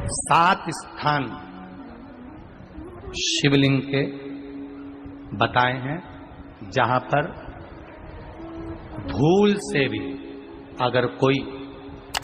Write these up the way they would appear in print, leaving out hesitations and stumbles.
7 स्थान शिवलिंग के बताए हैं जहां पर भूल से भी अगर कोई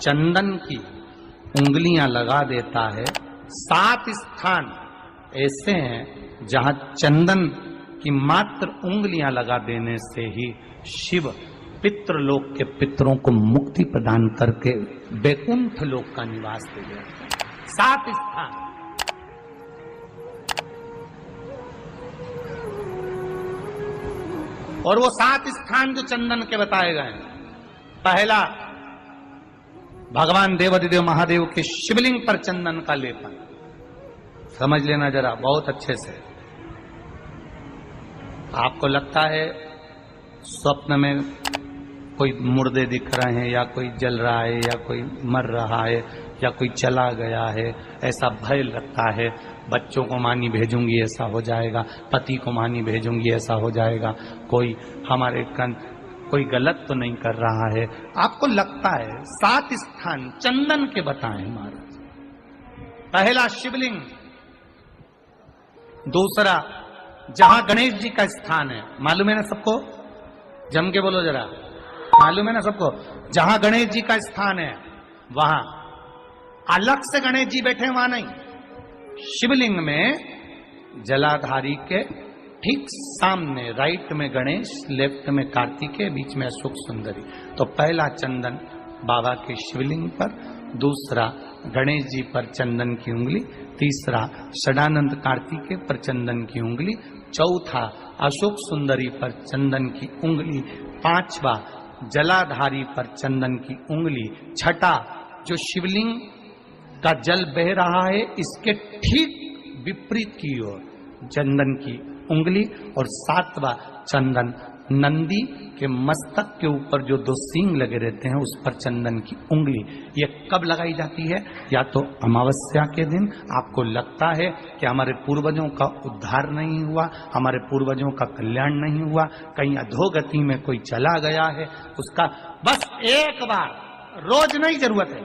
चंदन की उंगलियां लगा देता है। 7 स्थान ऐसे हैं जहां चंदन की मात्र उंगलियां लगा देने से ही शिव पितृलोक के पितरों को मुक्ति प्रदान करके वैकुंठ लोक का निवास दे देते हैं। 7 स्थान। और वो 7 स्थान जो चंदन के बताए गए हैं, पहला भगवान देवाधिदेव महादेव के शिवलिंग पर चंदन का लेपन। समझ लेना जरा बहुत अच्छे से। आपको लगता है स्वप्न में कोई मुर्दे दिख रहे हैं या कोई जल रहा है या कोई मर रहा है या कोई चला गया है, ऐसा भय लगता है। बच्चों को मानी भेजूंगी ऐसा हो जाएगा, पति को मानी भेजूंगी ऐसा हो जाएगा, कोई हमारे कोई गलत तो नहीं कर रहा है। आपको लगता है 7 स्थान चंदन के बताएं महाराज। पहला शिवलिंग, दूसरा जहां गणेश जी का स्थान है, मालूम है ना सबको? जम के बोलो जरा, मालूम है ना सबको? जहां गणेश जी का स्थान है वहां अलग से गणेश जी बैठे, वहां नहीं। शिवलिंग में जलाधारी के ठीक सामने राइट में गणेश, लेफ्ट में कार्तिकेय, बीच में अशोक सुंदरी। तो पहला चंदन बाबा के शिवलिंग पर, दूसरा गणेश जी पर चंदन की उंगली, तीसरा षडानंद कार्तिकेय पर चंदन की उंगली, चौथा अशोक सुंदरी पर चंदन की उंगली, पांचवा जलाधारी पर चंदन की उंगली, छठा जो शिवलिंग का जल बह रहा है इसके ठीक विपरीत की ओर चंदन की उंगली, और 7वां चंदन नंदी के मस्तक के ऊपर जो 2 सींग लगे रहते हैं उस पर चंदन की उंगली। ये कब लगाई जाती है? या तो अमावस्या के दिन। आपको लगता है कि हमारे पूर्वजों का उद्धार नहीं हुआ, हमारे पूर्वजों का कल्याण नहीं हुआ, कहीं अधोगति में कोई चला गया है, उसका बस एक बार, रोज नहीं जरूरत है,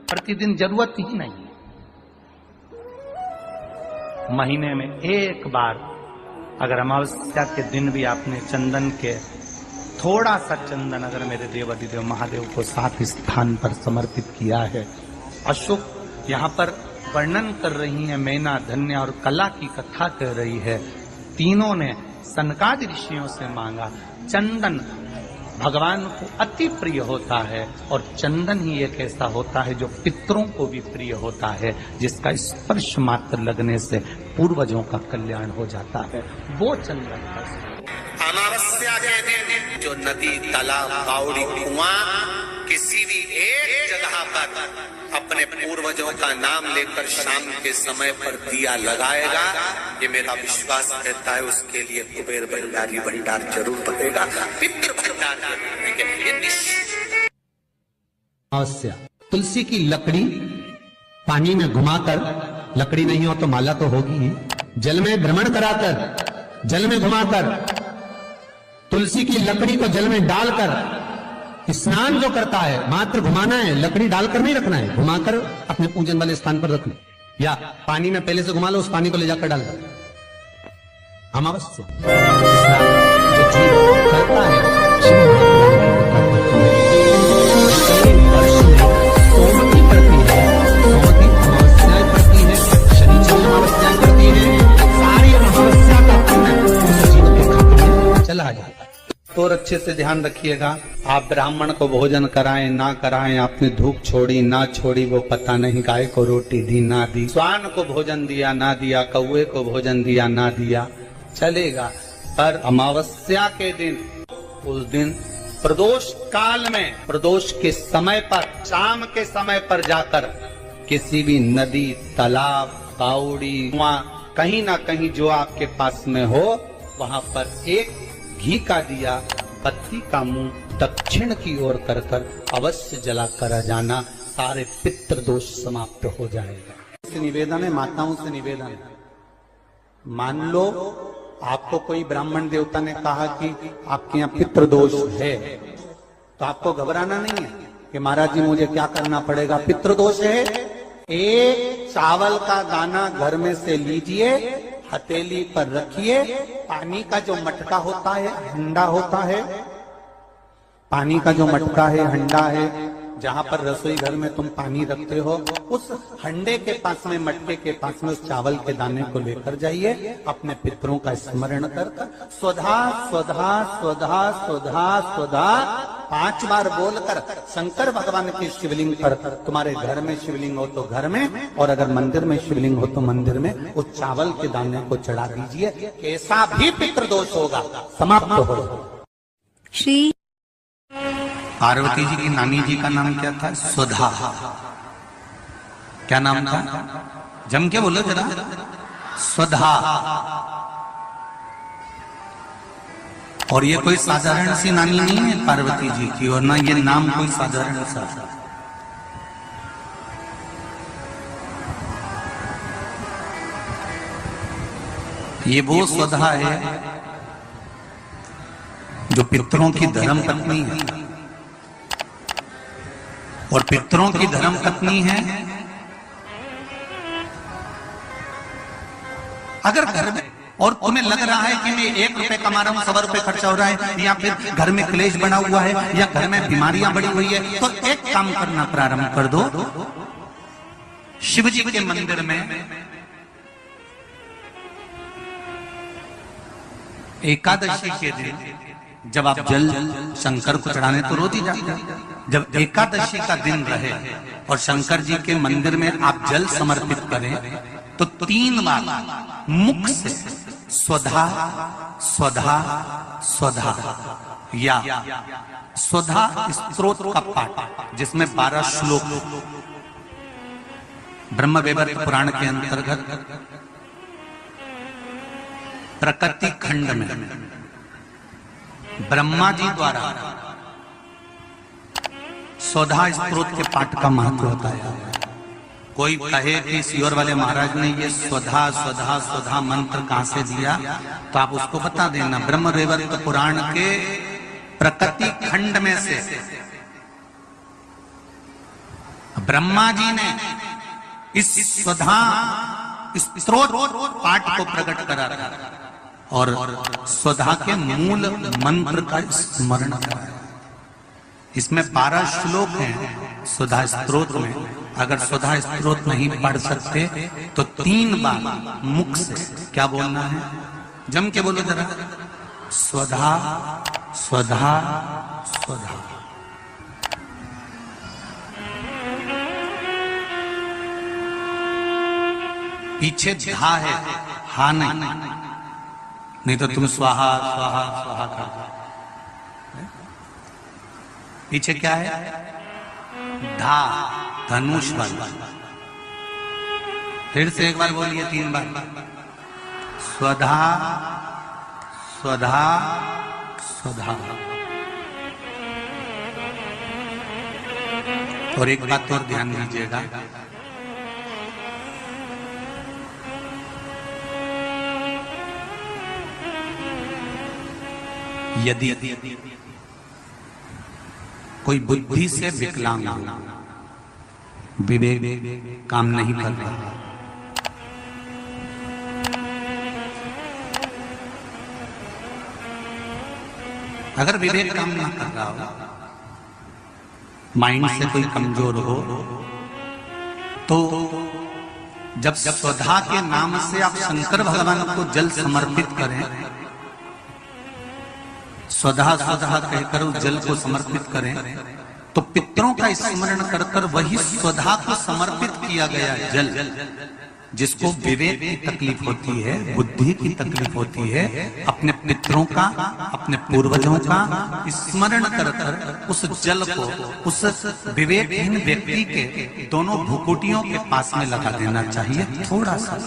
प्रतिदिन जरूरत ही नहीं, महीने में एक बार अगर अमावस्या के दिन भी आपने चंदन के थोड़ा सा चंदन अगर मेरे देवाधिदेव महादेव को 7 स्थान पर समर्पित किया है। अशोक यहाँ पर वर्णन कर रही है, मैना, धन्य और कला की कथा कह रही है। तीनों ने सनकादि ऋषियों से मांगा। चंदन भगवान को अति प्रिय होता है और चंदन ही एक ऐसा होता है जो पितरों को भी प्रिय होता है, जिसका स्पर्श मात्र लगने से पूर्वजों का कल्याण हो जाता है। वो चंदन का अमावस्या के दिन जो नदी, तालाब, बावड़ी, कुआं किसी भी एक जगह पर अपने पूर्वजों का नाम लेकर शाम के समय पर दिया लगाएगा, ये मेरा विश्वास कहता है उसके लिए कुबेर भंडारी भंडार जरूर बनेगा, पितृ भंडार। अमावस्या, तुलसी की लकड़ी पानी में घुमाकर, लकड़ी नहीं हो तो माला तो होगी ही, जल में भ्रमण कराकर, जल में घुमाकर, तुलसी की लकड़ी को जल में डालकर स्नान जो करता है, मात्र घुमाना है, लकड़ी डालकर नहीं रखना है, घुमाकर अपने पूजन वाले स्थान पर रखना, या पानी में पहले से घुमा लो, उस पानी को ले जाकर डाल दो। अमावस्या जो जीव करता है सोमवती पड़ती है, सोमवती अमावस्याएं पड़ती है, शनिचरी अमावस्याएं पड़ती है, सारी अमावस्या का पुण्य उस जीव के खाते में चला जाता है। और अच्छे से ध्यान रखिएगा, आप ब्राह्मण को भोजन कराएं ना कराएं, आपने धूप छोड़ी ना छोड़ी वो पता नहीं, गाय को रोटी दी ना दी, स्वान को भोजन दिया ना दिया, कौवे को भोजन दिया ना दिया, चलेगा। पर अमावस्या के दिन, उस दिन प्रदोष काल में, प्रदोष के समय पर, शाम के समय पर जाकर किसी भी नदी, तालाब, बावड़ी, कुआं, कहीं ना कहीं जो आपके पास में हो, वहां पर एक घी का दिया, बत्ती का मुंह दक्षिण की ओर कर अवश्य जला कर जाना, सारे पितृ दोष समाप्त हो जाएगा। निवेदन है, माताओं से निवेदन है, मान लो आपको कोई ब्राह्मण देवता ने कहा कि आपके यहाँ पितृ दोष है, तो आपको घबराना नहीं है कि महाराज जी मुझे क्या करना पड़ेगा, पितृ दोष है एक चावल का दाना घर में से लीजिए, हथेली पर रखिए, पानी का जो मटका होता है, हंडा होता है, पानी का जो मटका है, हंडा है, जहां पर रसोई घर में तुम पानी रखते हो, उस हंडे के पास में, मटके के पास में उस चावल के दाने को लेकर जाइए, अपने पितरों का स्मरण कर स्वधा स्वधा स्वधा स्वधा स्वधा 5 बार बोलकर शंकर भगवान के शिवलिंग पर, तुम्हारे घर में शिवलिंग हो तो घर में, और अगर मंदिर में शिवलिंग हो तो मंदिर में, उस चावल के दाने को चढ़ा दीजिए। कैसा भी पितृदोष होगा समाप्त हो। श्री पार्वती जी की नानी जी का नाम क्या था? स्वधा। क्या नाम था? जम के बोलो जरा। स्वधा। और ये कोई साधारण सी नानी नहीं है पार्वती जी की, और ना ये नाम कोई साधारण सा। ये वो स्वधा है जो पितरों की धर्म पत्नी है, और पितरों की धर्म पत्नी है। अगर घर में, और तुम्हें लग रहा है कि मैं 1 रुपए कमा रहा हूं, 100 रुपए खर्चा हो रहा है, या फिर घर में क्लेश बना हुआ है, या घर में बीमारियां बढ़ी हुई है, तो एक काम करना प्रारंभ कर दो। शिव जी के मंदिर में एकादशी के दिन जब आप जल शंकर को चढ़ाने तो रोज ही जाते हैं, जब एकादशी का दिन रहे और शंकर जी के मंदिर में आप जल समर्पित करें, तो 3 बार मुख से स्वधा स्वधा स्वधा या स्वधा स्तोत्र का पाठ, जिसमें 12 श्लोक ब्रह्म वैवर्त पुराण के अंतर्गत प्रकृति खंड में ब्रह्मा जी द्वारा स्वधा स्तोत्र के पाठ का महत्व होता है। कोई कहे कि सियोर वाले महाराज ने ये स्वधा स्वधा स्वधा मंत्र कहां से दिया, तो आप उसको बता देना। ब्रह्म वैवर्त पुराण के प्रकृति खंड में से ब्रह्मा जी ने इस स्वधा स्तोत्र पाठ को प्रकट करा और स्वधा के मूल मंत्र का स्मरण कराया। इसमें 12 श्लोक हैं स्वधा स्तोत्र में। अगर स्वधा स्तोत्र नहीं पढ़ सकते तो 3 बार मुख से क्या बोलना है? जम के बोलो जरा। स्वधा स्वधा स्वधा। पीछे धा है, हा नहीं तो तुम स्वाहा स्वाहा स्वाहा कर। पीछे क्या है? धा, धनुष वाला। फिर से एक बार बोलिए 3 बार। स्वधा स्वधा स्वधा। और एक बात और ध्यान दीजिएगा, यदि कोई बुद्धि से विकलांग हो, विवेक काम नहीं कर रहा, अगर विवेक काम ना कर रहा हो, माइंड से कोई कमजोर हो, तो जब स्वधा के नाम से आप शंकर भगवान को जल समर्पित करें, स्वधा स्वधा कहकर उस जल को समर्पित करें, तो पितरों का स्मरण कर कर वही स्वधा को समर्पित किया गया जल, जिसको विवेक की तकलीफ होती है, बुद्धि की तकलीफ होती है, अपने पितरों का, अपने पूर्वजों का स्मरण कर कर उस जल को उस विवेकहीन व्यक्ति के दोनों भुकुटियों के पास में लगा देना चाहिए। थोड़ा सा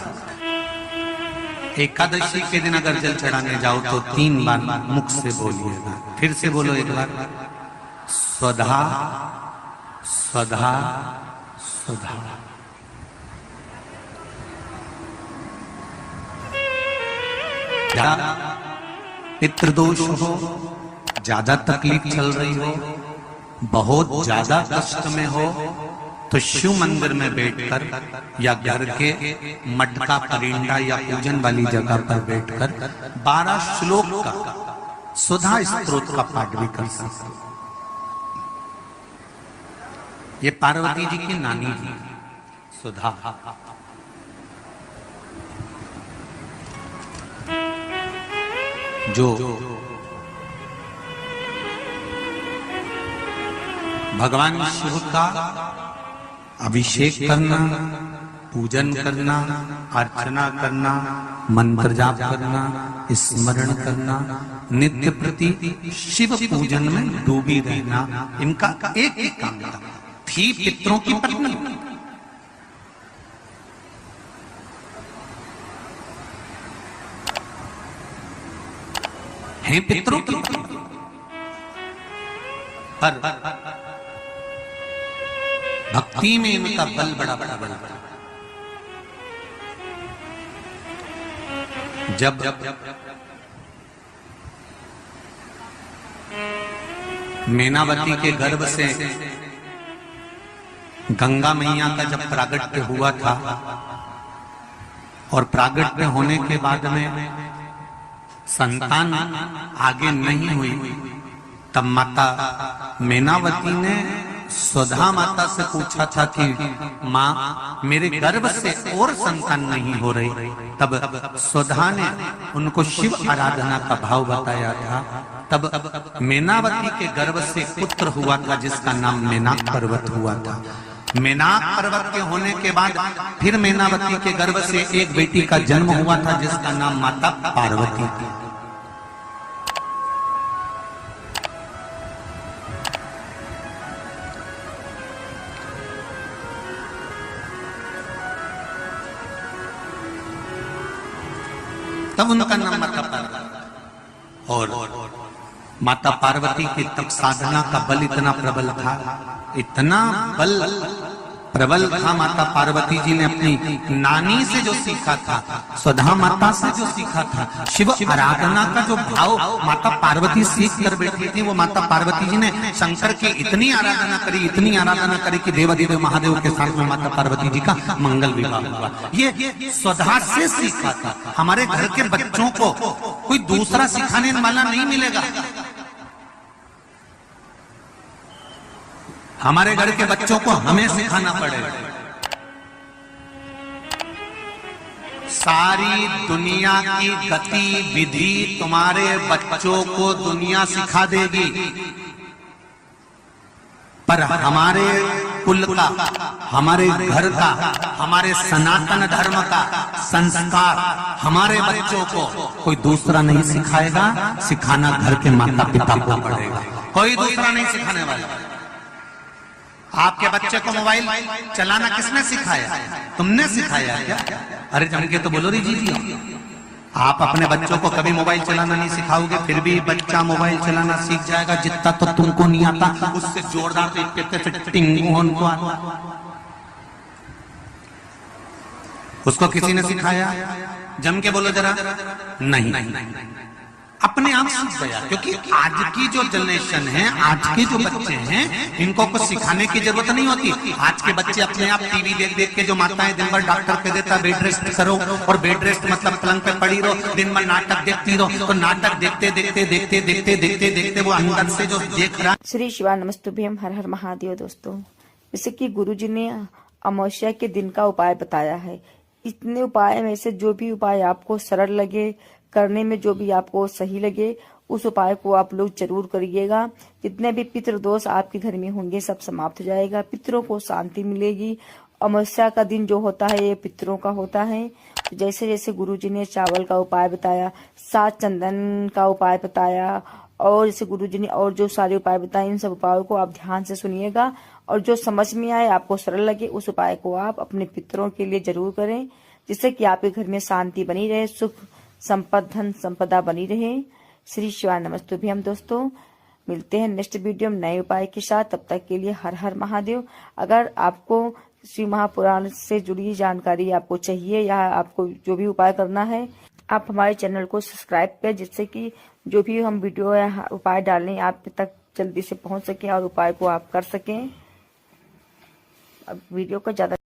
एकादशी के दिन अगर जल चढ़ाने जाओ तो 3 बार मुख से बोलिएगा। फिर से बोलो एक बार। स्वधा स्वधा स्वधा। पितृदोष हो, ज्यादा तकलीफ चल रही हो, बहुत ज्यादा कष्ट में हो, तो शिव मंदिर में बैठकर या घर के मटका परिंदा या पूजन वाली जगह पर बैठकर 12 श्लोक का सुधा स्तोत्र का पाठ भी कर सकते। ये पार्वती जी की नानी जी सुधा, जो भगवान शिव का अभिषेक करना, पूजन करना, अर्चना करना, मंत्र जाप करना, स्मरण करना, नित्य प्रति शिव पूजन में डूबी रहना, इनका एक ही काम था। थी पितरों की पत्नी, है पितरों की, पर भक्ति में इनका बल बड़ा बड़ा बड़ा बड़ा। जब मैनावती के गर्भ से गंगा मैया का जब प्रागट्य हुआ था और प्रागट्य होने के बाद में संतान आगे नहीं हुई, तब माता मैनावती ने सुधा माता से पूछा था कि माँ मेरे गर्भ से और संतान नहीं हो रही। तब सुधा ने उनको शिव आराधना का भाव बताया था। तब मैनावती के गर्भ से पुत्र हुआ था जिसका नाम मैनाक पर्वत हुआ था। मैनाक पर्वत के होने के बाद फिर मैनावती के गर्भ से एक बेटी का जन्म हुआ था जिसका नाम माता पार्वती थी। तब उनका नाम माता पार्वती। और माता पार्वती की तब साधना का बल इतना प्रबल था, इतना बल प्रबल था। माता पार्वती जी ने अपनी नानी से जो सीखा था, सुधा माता से जो सीखा था, शिव आराधना का जो भाव माता पार्वती सीख कर बैठी थी, वो माता पार्वती जी ने शंकर की इतनी आराधना करी, इतनी आराधना करी कि देवादिदेव महादेव के साथ में माता पार्वती जी का मंगल विवाह हुआ। ये सुधा से सीखा था। हमारे घर के बच्चों को कोई दूसरा सिखाने वाला नहीं मिलेगा। हमारे घर के बच्चों को हमें सिखाना पड़ेगा। सारी दुनिया की गति विधि तुम्हारे बच्चों को दुनिया सिखा देगी, पर हमारे कुल का, हमारे घर का, हमारे सनातन धर्म का संस्कार हमारे बच्चों को कोई दूसरा नहीं सिखाएगा। सिखाना घर के माता पिता को पड़ेगा, कोई दूसरा नहीं सिखाने वाला। आपके बच्चे को मोबाइल चलाना किसने सिखाया? तुमने सिखाया क्या? अरे जम के तो बोलो री जी। आप अपने बच्चों को कभी मोबाइल चलाना नहीं सिखाओगे, फिर भी बच्चा मोबाइल चलाना सीख जाएगा। जितना तो तुमको नहीं आता उससे जोरदार टिंगू उनको आता। उसको किसी ने सिखाया? जम के बोलो जरा। नहीं, अपने आप सीख गया। क्योंकि आज की जो जनरेशन है, आज के जो बच्चे हैं, इनको कुछ सिखाने की जरूरत नहीं होती। आज के बच्चे अपने आप टीवी देख देख के, जो माताएं दिन भर डॉक्टर कह देता बेड रेस्ट करो, और बेड रेस्ट मतलब पलंग पे पड़ी रहो, दिन भर नाटक देखती रहो, तो नाटक देखते देखते देखते देखते देखते देखते वो अंदर से जो देख रहा। श्री शिवा नमस्तुभ्यम, हर हर महादेव। दोस्तों, जैसे कि गुरुजी ने अमावस्या के दिन का उपाय बताया है, इतने उपाय में से जो भी उपाय आपको सरल लगे, करने में जो भी आपको सही लगे, उस उपाय को आप लोग जरूर करिएगा। जितने भी पितृ दोष आपके घर में होंगे सब समाप्त हो जाएगा, पितरों को शांति मिलेगी। अमावस्या का दिन जो होता है ये पितरों का होता है। तो जैसे जैसे गुरुजी ने चावल का उपाय बताया, 7 चंदन का उपाय बताया, और जैसे गुरुजी ने और जो सारे उपाय बताए, इन सब उपायों को आप ध्यान से सुनिएगा, और जो समझ में आए, आपको सरल लगे, उस उपाय को आप अपने पितरों के लिए जरूर करें, जिससे कि आपके घर में शांति बनी रहे, सुख संपद धन संपदा बनी रहे। श्री शिवाय नमस्तुभ्यम। दोस्तों, मिलते हैं नेक्स्ट वीडियो में नए उपाय के साथ। तब तक के लिए हर हर महादेव। अगर आपको श्री महापुराण से जुड़ी जानकारी आपको चाहिए, या आपको जो भी उपाय करना है, आप हमारे चैनल को सब्सक्राइब करें, जिससे कि जो भी हम वीडियो या उपाय डालें आप तक जल्दी से पहुंच सके और उपाय को आप कर सकें। अब वीडियो को ज़्यादा